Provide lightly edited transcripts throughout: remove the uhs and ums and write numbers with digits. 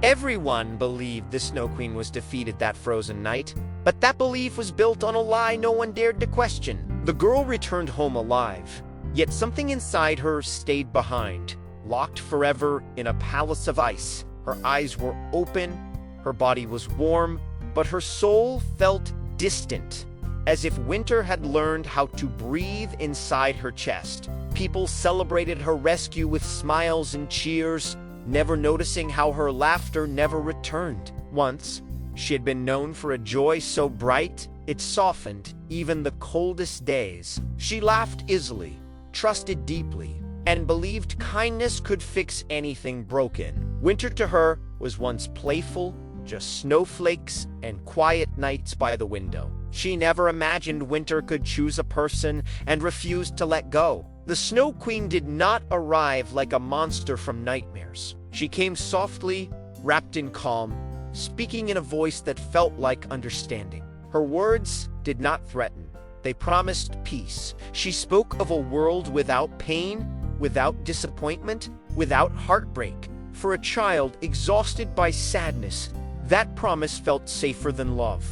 Everyone believed the Snow Queen was defeated that frozen night, but that belief was built on a lie no one dared to question. The girl returned home alive, yet something inside her stayed behind, locked forever in a palace of ice. Her eyes were open, her body was warm, but her soul felt distant, as if winter had learned how to breathe inside her chest. People celebrated her rescue with smiles and cheers, never noticing how her laughter never returned. Once, she had been known for a joy so bright, it softened even the coldest days. She laughed easily, trusted deeply, and believed kindness could fix anything broken. Winter to her was once playful, just snowflakes and quiet nights by the window. She never imagined winter could choose a person and refused to let go. The Snow Queen did not arrive like a monster from nightmares. She came softly, wrapped in calm, speaking in a voice that felt like understanding. Her words did not threaten. They promised peace. She spoke of a world without pain, without disappointment, without heartbreak. For a child exhausted by sadness, that promise felt safer than love.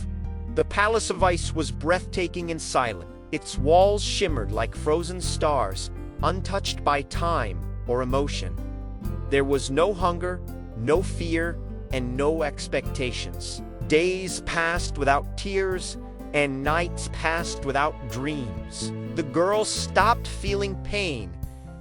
The Palace of Ice was breathtaking and silent. Its walls shimmered like frozen stars, untouched by time or emotion. There was no hunger, no fear, and no expectations. Days passed without tears, and nights passed without dreams. The girl stopped feeling pain,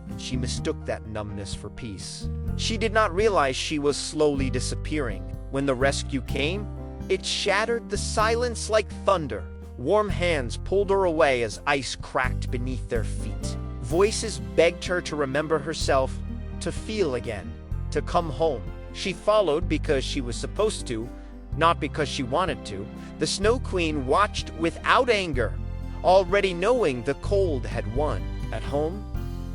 and she mistook that numbness for peace. She did not realize she was slowly disappearing. When the rescue came, it shattered the silence like thunder. Warm hands pulled her away as ice cracked beneath their feet. Voices begged her to remember herself, to feel again, to come home. She followed because she was supposed to, not because she wanted to. The Snow Queen watched without anger, already knowing the cold had won. At home,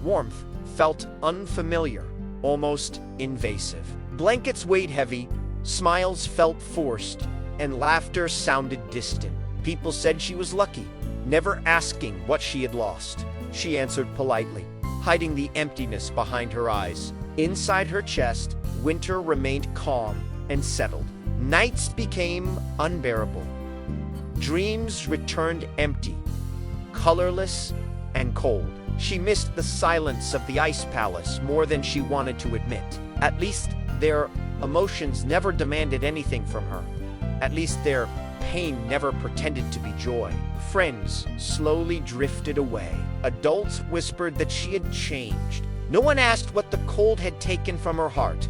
warmth felt unfamiliar, almost invasive. Blankets weighed heavy, smiles felt forced, and laughter sounded distant. People said she was lucky, never asking what she had lost. She answered politely, hiding the emptiness behind her eyes. Inside her chest, winter remained calm and settled. Nights became unbearable. Dreams returned empty, colorless, and cold. She missed the silence of the Ice Palace more than she wanted to admit. At least their emotions never demanded anything from her. At least their pain never pretended to be joy. Friends slowly drifted away. Adults whispered that she had changed. No one asked what the cold had taken from her heart.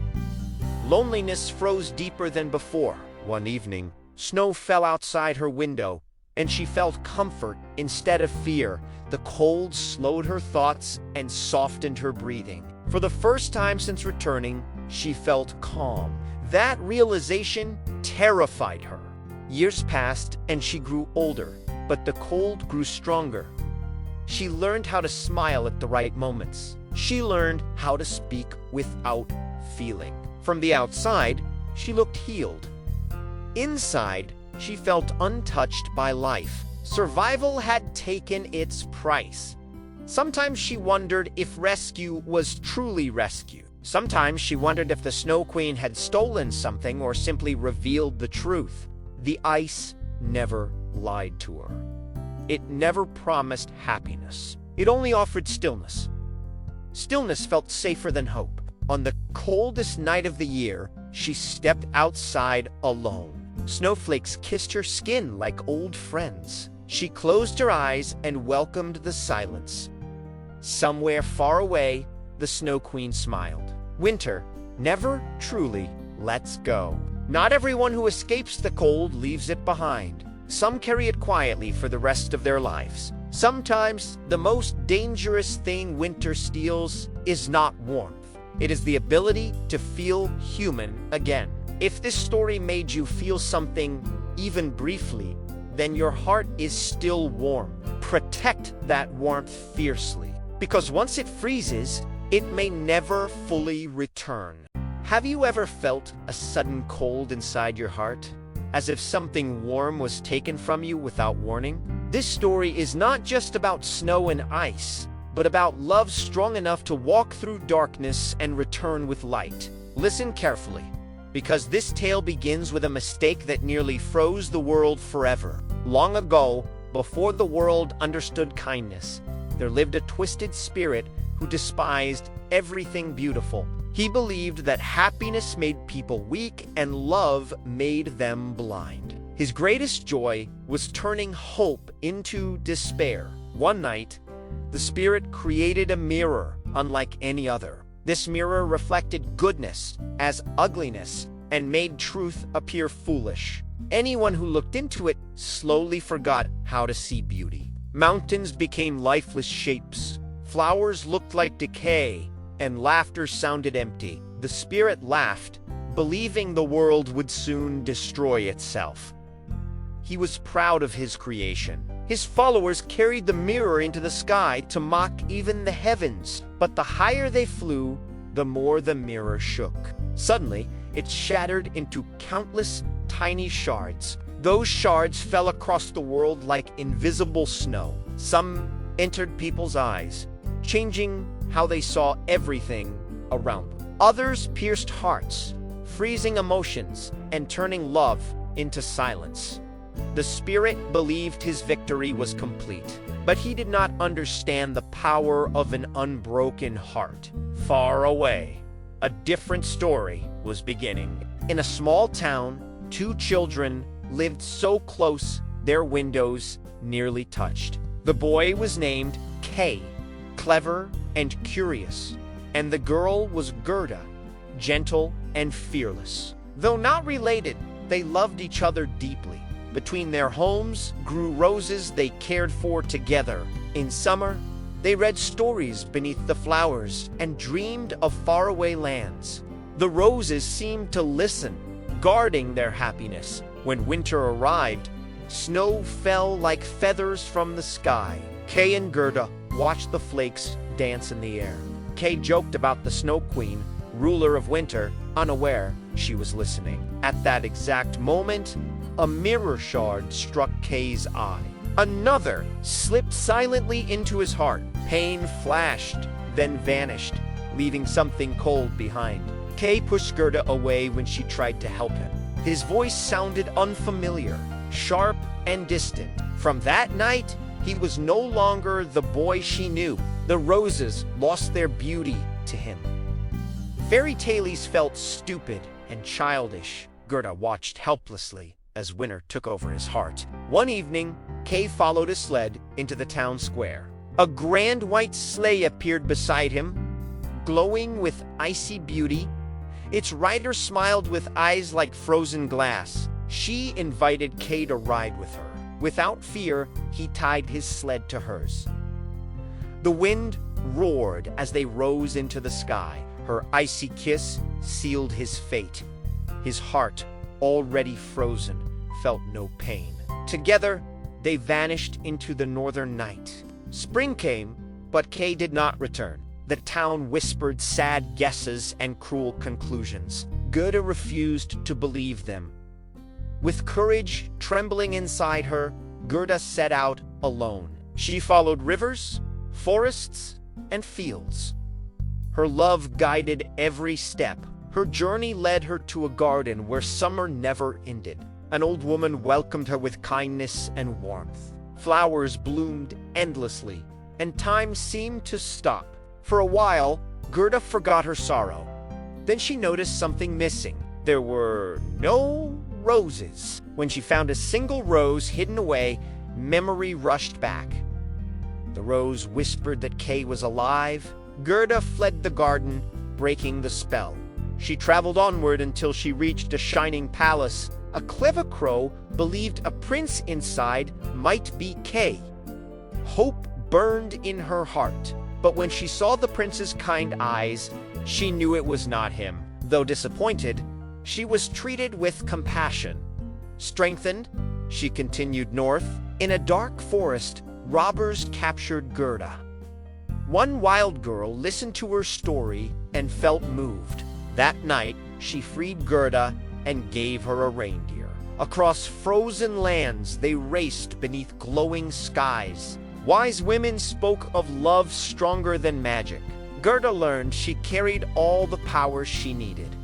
Loneliness froze deeper than before. One evening, snow fell outside her window, and she felt comfort instead of fear. The cold slowed her thoughts and softened her breathing. For the first time since returning, she felt calm. That realization terrified her. Years passed, and she grew older, but the cold grew stronger. She learned how to smile at the right moments. She learned how to speak without feeling. From the outside, she looked healed. Inside, she felt untouched by life. Survival had taken its price. Sometimes she wondered if rescue was truly rescue. Sometimes she wondered if the Snow Queen had stolen something or simply revealed the truth. The ice never lied to her. It never promised happiness. It only offered stillness. Stillness felt safer than hope. On the coldest night of the year, she stepped outside alone. Snowflakes kissed her skin like old friends. She closed her eyes and welcomed the silence. Somewhere far away, the Snow Queen smiled. Winter never truly lets go. Not everyone who escapes the cold leaves it behind. Some carry it quietly for the rest of their lives. Sometimes the most dangerous thing winter steals is not warmth. It is the ability to feel human again. If this story made you feel something, even briefly, then your heart is still warm. Protect that warmth fiercely, because once it freezes, it may never fully return. Have you ever felt a sudden cold inside your heart, as if something warm was taken from you without warning? This story is not just about snow and ice, but about love strong enough to walk through darkness and return with light. Listen carefully, because this tale begins with a mistake that nearly froze the world forever. Long ago, before the world understood kindness, there lived a twisted spirit who despised everything beautiful. He believed that happiness made people weak and love made them blind. His greatest joy was turning hope into despair. One night, the spirit created a mirror unlike any other. This mirror reflected goodness as ugliness and made truth appear foolish. Anyone who looked into it slowly forgot how to see beauty. Mountains became lifeless shapes. Flowers looked like decay, and laughter sounded empty. The spirit laughed, believing the world would soon destroy itself. He was proud of his creation. His followers carried the mirror into the sky to mock even the heavens, but the higher they flew, the more the mirror shook. Suddenly, it shattered into countless tiny shards. Those shards fell across the world like invisible snow. Some entered people's eyes, changing how they saw everything around them. Others pierced hearts, freezing emotions and turning love into silence. The spirit believed his victory was complete, but he did not understand the power of an unbroken heart. Far away, a different story was beginning. In a small town, two children lived so close their windows nearly touched. The boy was named Kay, clever and curious, and the girl was Gerda, gentle and fearless. Though not related, they loved each other deeply. Between their homes grew roses they cared for together. In summer, they read stories beneath the flowers and dreamed of faraway lands. The roses seemed to listen, guarding their happiness. When winter arrived, snow fell like feathers from the sky. Kay and Gerda watched the flakes dance in the air. Kay joked about the Snow Queen, ruler of winter, unaware she was listening. At that exact moment, a mirror shard struck Kay's eye. Another slipped silently into his heart. Pain flashed, then vanished, leaving something cold behind. Kay pushed Gerda away when she tried to help him. His voice sounded unfamiliar, sharp and distant. From that night, he was no longer the boy she knew. The roses lost their beauty to him. Fairytales felt stupid and childish. Gerda watched helplessly as winter took over his heart. One evening, Kay followed his sled into the town square. A grand white sleigh appeared beside him, glowing with icy beauty. Its rider smiled with eyes like frozen glass. She invited Kay to ride with her. Without fear, he tied his sled to hers. The wind roared as they rose into the sky. Her icy kiss sealed his fate. His heart, already frozen, felt no pain. Together, they vanished into the northern night. Spring came, but Kay did not return. The town whispered sad guesses and cruel conclusions. Gerda refused to believe them. With courage trembling inside her, Gerda set out alone. She followed rivers, forests, and fields. Her love guided every step. Her journey led her to a garden where summer never ended. An old woman welcomed her with kindness and warmth. Flowers bloomed endlessly, and time seemed to stop. For a while, Gerda forgot her sorrow. Then she noticed something missing. There were no roses. When she found a single rose hidden away, memory rushed back. The rose whispered that Kay was alive. Gerda fled the garden, breaking the spell. She traveled onward until she reached a shining palace. A clever crow believed a prince inside might be Kay. Hope burned in her heart, but when she saw the prince's kind eyes, she knew it was not him. Though disappointed, she was treated with compassion. Strengthened, she continued north. In a dark forest, robbers captured Gerda. One wild girl listened to her story and felt moved. That night, she freed Gerda and gave her a reindeer. Across frozen lands, they raced beneath glowing skies. Wise women spoke of love stronger than magic. Gerda learned she carried all the power she needed.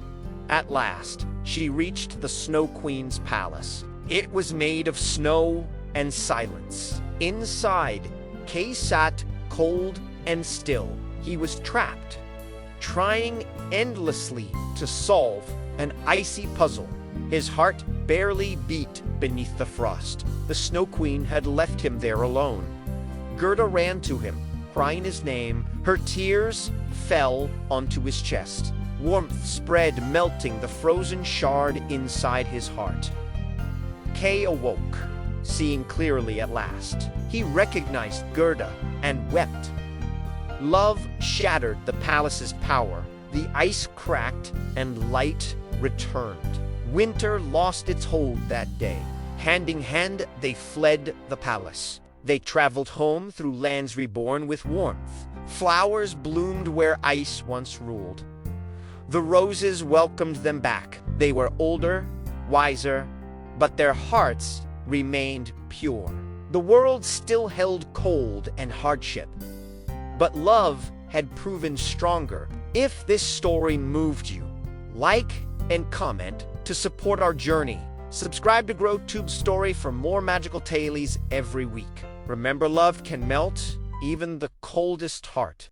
At last, she reached the Snow Queen's palace. It was made of snow and silence. Inside, Kay sat cold and still. He was trapped, trying endlessly to solve an icy puzzle. His heart barely beat beneath the frost. The Snow Queen had left him there alone. Gerda ran to him, crying his name. Her tears fell onto his chest. Warmth spread, melting the frozen shard inside his heart. Kay awoke, seeing clearly at last. He recognized Gerda and wept. Love shattered the palace's power. The ice cracked and light returned. Winter lost its hold that day. Hand in hand, they fled the palace. They traveled home through lands reborn with warmth. Flowers bloomed where ice once ruled. The roses welcomed them back. They were older, wiser, but their hearts remained pure. The world still held cold and hardship, but love had proven stronger. If this story moved you, like and comment to support our journey. Subscribe to GrowTube's story for more magical tales every week. Remember, love can melt even the coldest heart.